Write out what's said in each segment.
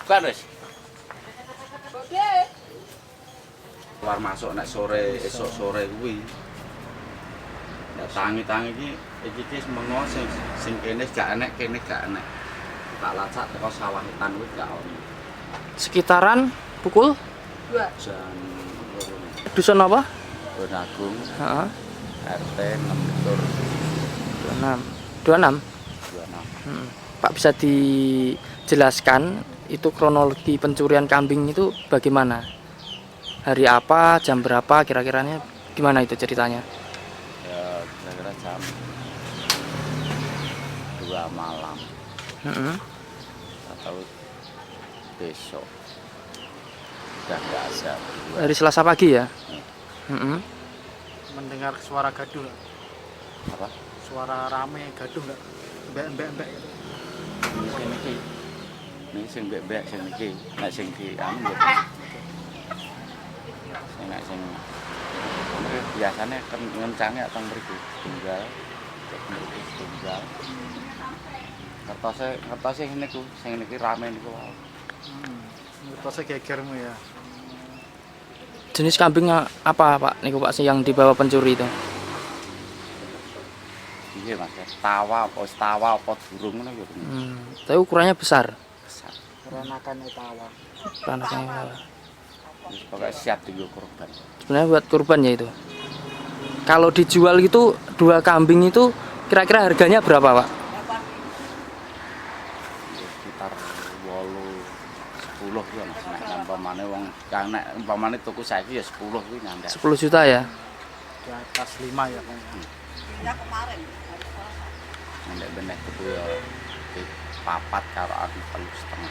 Bukan wis. Keluar masuk nek sore, esok sore kuwi. Ya tangi-tangi iki mengo sing kene gak enek, kene gak enek. Tak lacak teko sawah hutan kuwi gak ono. Sekitaran pukul 2 jam. dusun apa? Bonagung. Heeh. RT 6 26. 26. Pak, bisa dijelaskan itu kronologi pencurian kambing itu bagaimana? Hari apa, jam berapa, kira-kiranya gimana itu ceritanya? Ya kira-kira jam 2 malam atau besok. Udah nggak ada. Hari Selasa pagi ya? Mendengar suara gaduh nggak? Apa? Suara rame gaduh nggak? Mbak. Ini sing bebek sing iki, nek sing di anu sing biasanya kan ngencangnya teng mriku tunggal. Kertose niku sing niki rame niku wae. Kertasnya gegermu ya. Jenis kambingnya apa Pak? Niku Pak yang dibawa pencuri itu? Iya Mas, tawa apa burung ngono ya. Tapi ukurannya besar. Besar. Peranakan tawa. Peranakannya. Pokoknya siap digo korban. Sebenarnya buat kurban ya itu. Kalau dijual itu 2 kambing itu kira-kira harganya berapa Pak? Sekitar 10 ya Mas. Nek umpamane wong nek umpamane tuku saiki ya 10 kuwi nyandak. 10 juta ya? Di atas 5 ya Kang. Ya kemarin. Nek benek tuku ya papat karo aku 3,5.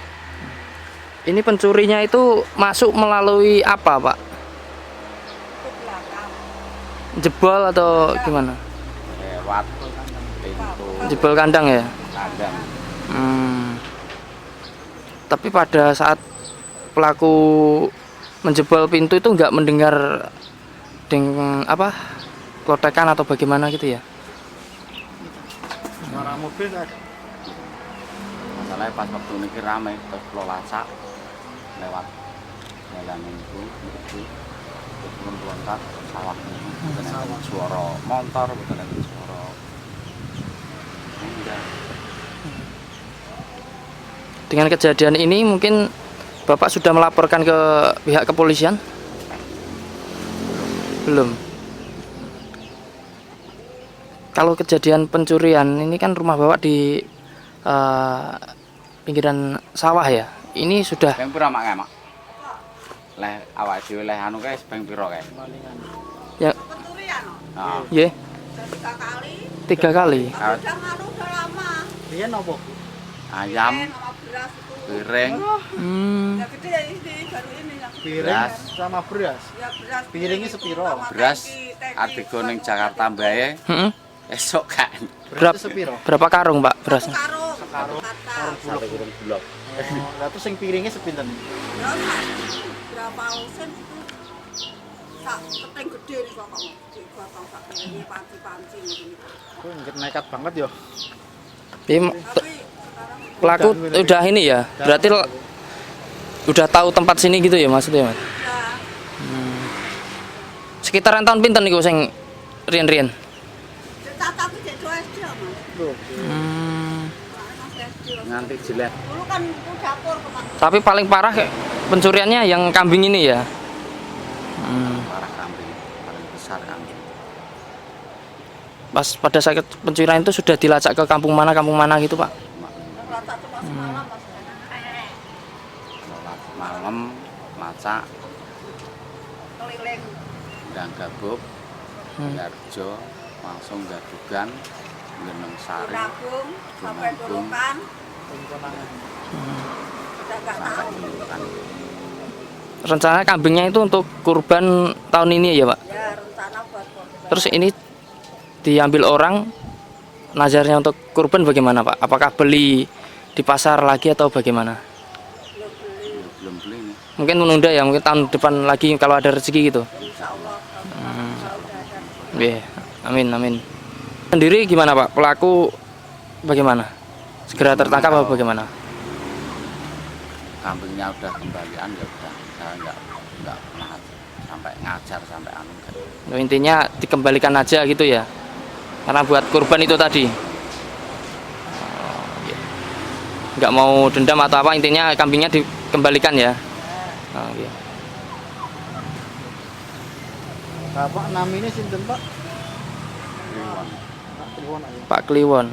Ini pencurinya itu masuk melalui apa Pak? Ke belakang. Jebol atau gimana? Lewat pintu Jebol kandang ya? kandang. Tapi pada saat pelaku menjebol pintu itu nggak mendengar klotekan atau bagaimana gitu ya? Suara mobil nggak ada. Masalahnya pas waktu niki rame terus kula lacak lewat jalan itu terus melontar sawah niku. Bukan suara motor, bukan ada suara enggak. Dengan kejadian ini mungkin Bapak sudah melaporkan ke pihak kepolisian? Belum. Kalau kejadian pencurian ini kan rumah Bapak di pinggiran sawah ya. Ini sudah Ping pira mak? Leh awak dhewe leh anu kae ping pira kae? Palingan. ya Pencurian. Heeh. nggih, 3 kali. 3 kali. Tapi udah nganu udah lama. Dia nopo? Ayam, Sama beras itu. piring, Ya gede ya ini baru ini ya. Piring Beras. sama beras. Ya beras. Piringnya itu sepiro? sama beras, teki, artigo ning Jakarta mbae Heeh. esok kan. Beras sepiro? Berapa karung Pak Satu berasnya? karung. Karung. Kata. Kurang blok. Lah terus sing piringnya sepinten? Ya berapa sen itu? Sak keteng gede nih kok kamu. Digotong sak ini panci-panci ini. Kok nggak nekat banget ya. Ini Tapi sekarang pelaku udah ini ya. Berarti udah tahu tempat sini gitu ya maksudnya Mas? ya Sekitaran tahun pinten niku sing riyen-riyen? cacat itu jadi SD Mas. Masih SD. Nganti jelek. Dulu kan itu dapur kemana? Tapi paling parah kayak pencuriannya yang kambing ini ya. Parah kambing, paling besar kambing. Pas pada saat pencurian itu sudah dilacak ke kampung mana gitu Pak? Rata cuma semalam Mas. Malam, macak, Keliling. ndang gabuk, Garjo, langsung gadugan, Geneng Sari, Nabung sampai Dulukan. Udah nggak sampai tahu. Dulukan. Rencana kambingnya itu untuk kurban tahun ini ya Pak? Ya rencana buat korban. Terus ini diambil orang, nazarnya untuk kurban bagaimana Pak? Apakah beli di pasar lagi atau bagaimana? Belum beli. Belum beli nih. Mungkin menunda ya, mungkin tahun depan lagi kalau ada rezeki gitu. Insya Allah. Kalau udah ada. Iya, amin amin. Sendiri gimana Pak? Pelaku bagaimana? Segera tertangkap apa bagaimana? Kambingnya udah kembalian ya udah, saya nggak pernah sampai ngajar sampai anu kan. Intinya dikembalikan aja gitu ya. Karena buat kurban itu tadi. Iya. Nggak mau dendam atau apa, intinya kambingnya dikembalikan ya. Iya. Bapak namanya sinten Pak? Kliwon. Pak Kliwon aja. Pak Kliwon.